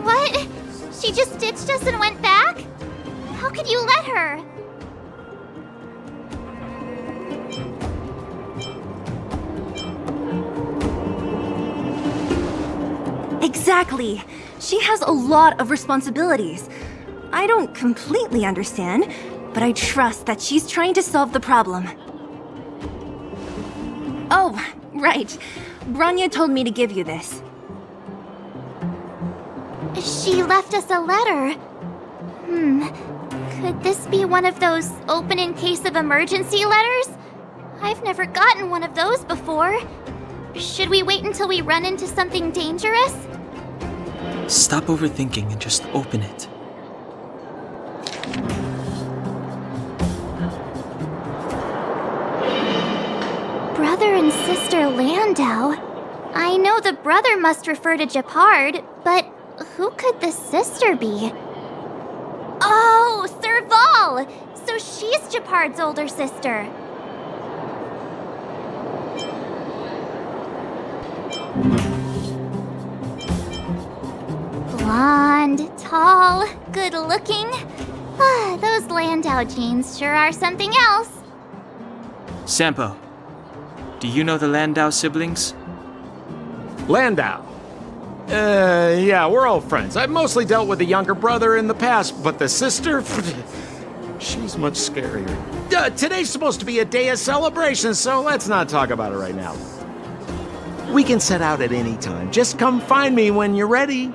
What? She just ditched us and went back? How could you let her? Exactly. She has a lot of responsibilities. I don't completely understand, but I trust that she's trying to solve the problem. Oh, right. Bronya told me to give you this. She left us a letter. Could this be one of those open in case of emergency letters? I've never gotten one of those before. Should we wait until we run into something dangerous? Stop overthinking and just open it. Brother and sister Landau. I know the brother must refer to Japard, but who could the sister be? Oh, Serval! So she's Japard's older sister. Blonde, tall, good-looking. Those Landau genes sure are something else. Sampo, do you know the Landau siblings? Landau. Yeah, we're all friends. I've mostly dealt with the younger brother in the past, but the sister, she's much scarier. Today's supposed to be a day of celebration, so let's not talk about it right now. We can set out at any time. Just come find me when you're ready.